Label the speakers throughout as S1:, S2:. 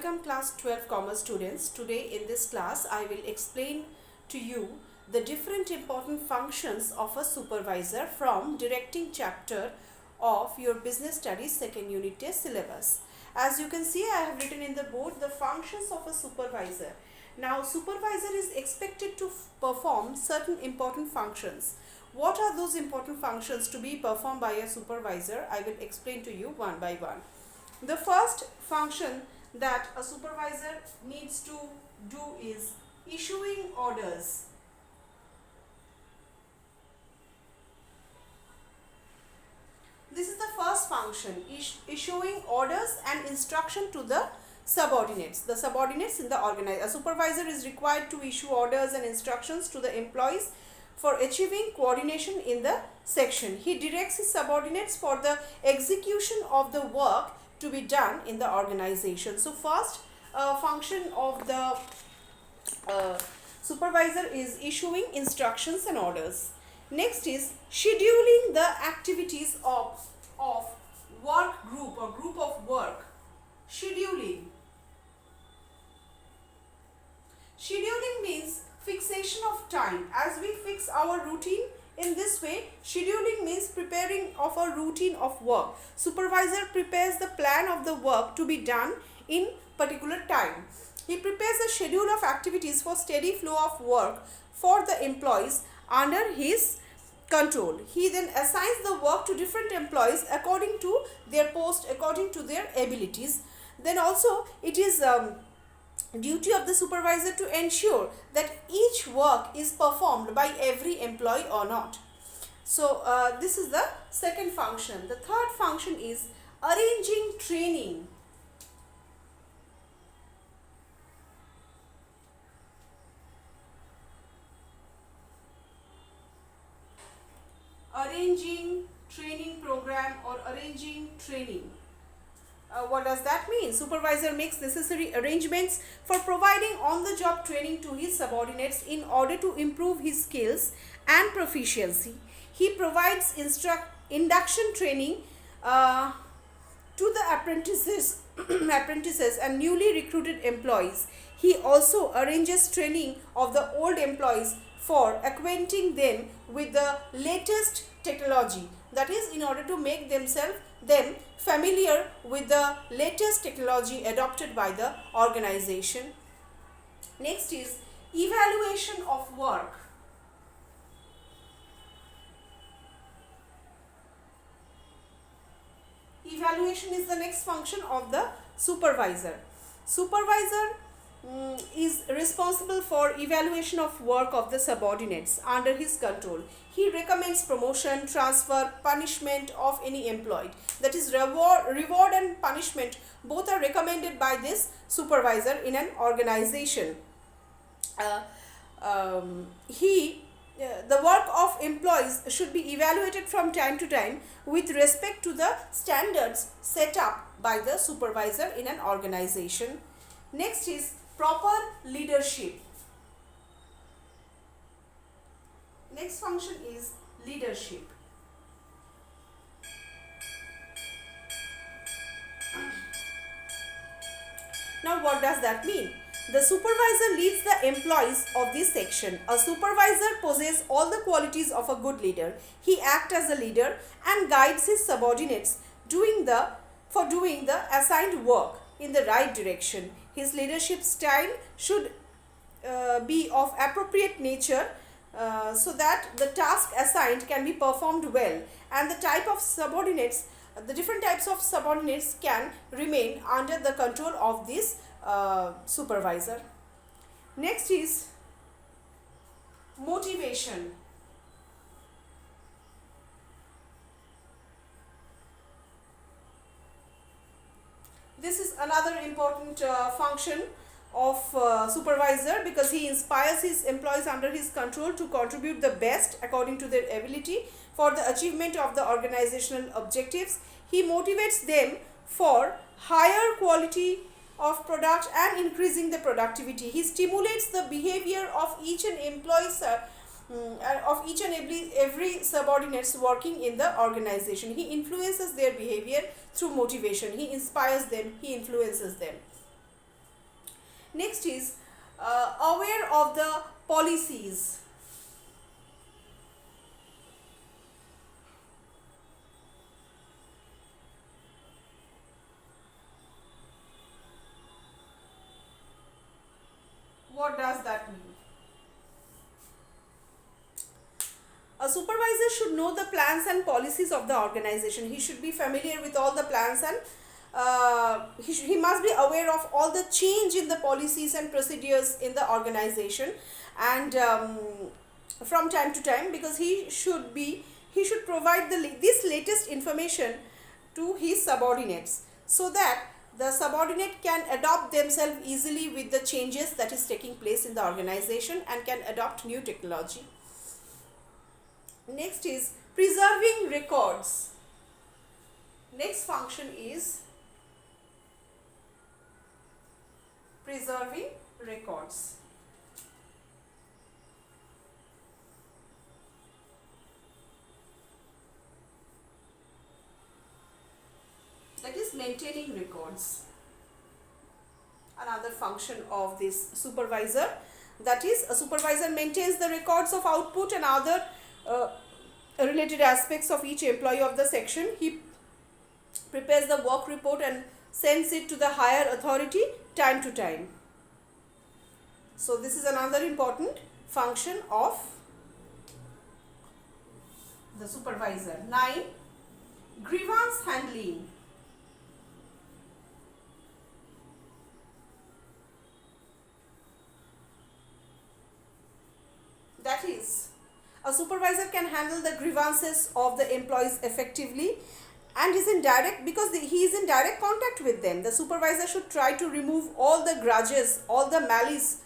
S1: Welcome class 12 commerce students. Today in this class I will explain to you the different important functions of a supervisor from directing chapter of your business studies second unit test syllabus. As you can see, I have written in the board the functions of a supervisor. Now supervisor is expected to perform certain important functions. What are those important functions to be performed by a supervisor? I will explain to you one by one. The first function that a supervisor needs to do is issuing orders. This is the first function, issuing orders and instruction to the subordinates. The subordinates in the organization. A supervisor is required to issue orders and instructions to the employees for achieving coordination in the section. He directs his subordinates for the execution of the work to be done in the organization. So first function of the supervisor is issuing instructions and orders. Next is scheduling the activities of work group or group of work. Scheduling means fixation of time. As we fix our routine in this way, scheduling means preparing of a routine of work. Supervisor prepares the plan of the work to be done in particular time. He prepares a schedule of activities for steady flow of work for the employees under his control. He then assigns the work to different employees according to their post, according to their abilities. Then also it is duty of the supervisor to ensure that each work is performed by every employee or not. So this is the second function. The third function is arranging training. Arranging training program or arranging training. What does that mean? Supervisor makes necessary arrangements for providing on-the-job training to his subordinates in order to improve his skills and proficiency. He provides induction training to the apprentices and newly recruited employees. He also arranges training of the old employees for acquainting them with the latest technology. That is, in order to make them familiar with the latest technology adopted by the organization. Next is evaluation of work. Evaluation is the next function of the supervisor. Supervisor is responsible for evaluation of work of the subordinates under his control. He recommends promotion, transfer, punishment of any employee. That is, reward and punishment both are recommended by this supervisor in an organization. The work of employees should be evaluated from time to time with respect to the standards set up by the supervisor in an organization. Next is proper leadership. Next function is leadership. Now what does that mean? The supervisor leads the employees of this section. A supervisor possesses all the qualities of a good leader. He acts as a leader and guides his subordinates for doing the assigned work in the right direction. His leadership style should be of appropriate nature so that the task assigned can be performed well, and the different types of subordinates can remain under the control of this supervisor. Next is motivation. This is another important function of supervisor, because he inspires his employees under his control to contribute the best according to their ability for the achievement of the organizational objectives. He motivates them for higher quality of product and increasing the productivity. He stimulates the behavior of each and every subordinates working in the organization. He influences their behavior through motivation. He inspires them, he influences them. Next is aware of the policies. What does that mean? A supervisor should know the plans and policies of the organization. He should be familiar with all the plans and he must be aware of all the change in the policies and procedures in the organization, and from time to time, because he should provide this latest information to his subordinates, so that the subordinate can adopt themselves easily with the changes that is taking place in the organization and can adopt new technology. Next is preserving records. Next function is preserving records. That is maintaining records. Another function of this supervisor, that is a supervisor maintains the records of output and other related aspects of each employee of the section. He prepares the work report and sends it to the higher authority time to time. So this is another important function of the supervisor. 9. Grievance handling. That is, a supervisor can handle the grievances of the employees effectively and is in direct, because he is in direct contact with them. The supervisor should try to remove all the grudges, all the malice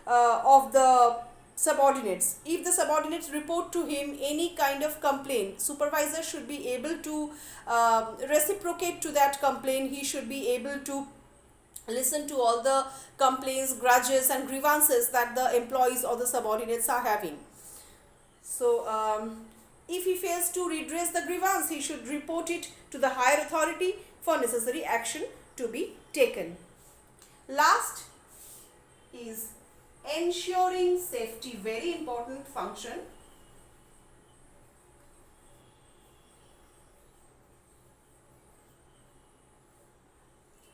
S1: of the subordinates. If the subordinates report to him any kind of complaint, supervisor should be able to reciprocate to that complaint. He should be able to listen to all the complaints, grudges and grievances that the employees or the subordinates are having. So if he fails to redress the grievance, he should report it to the higher authority for necessary action to be taken. Last is ensuring safety, very important function.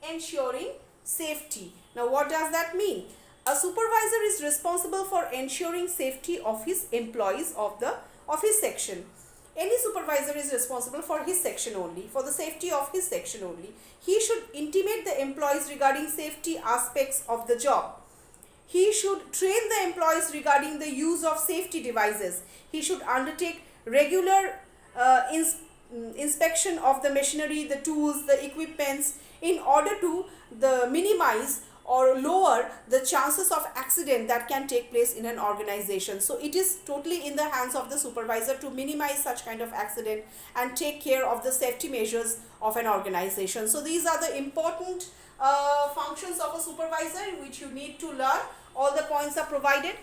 S1: Ensuring safety. Now what does that mean? A supervisor is responsible for ensuring safety of his employees of his section. Any supervisor is responsible for his section only, for the safety of his section only. He should intimate the employees regarding safety aspects of the job. He should train the employees regarding the use of safety devices. He should undertake regular inspection of the machinery, the tools, the equipments, in order to minimize or lower the chances of accident that can take place in an organization. So it is totally in the hands of the supervisor to minimize such kind of accident and take care of the safety measures of an organization. So these are the important functions of a supervisor which you need to learn. All the points are provided.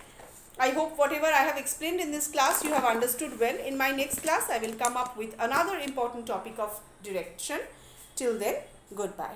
S1: I hope whatever I have explained in this class you have understood well. In my next class I will come up with another important topic of direction. Till then, goodbye.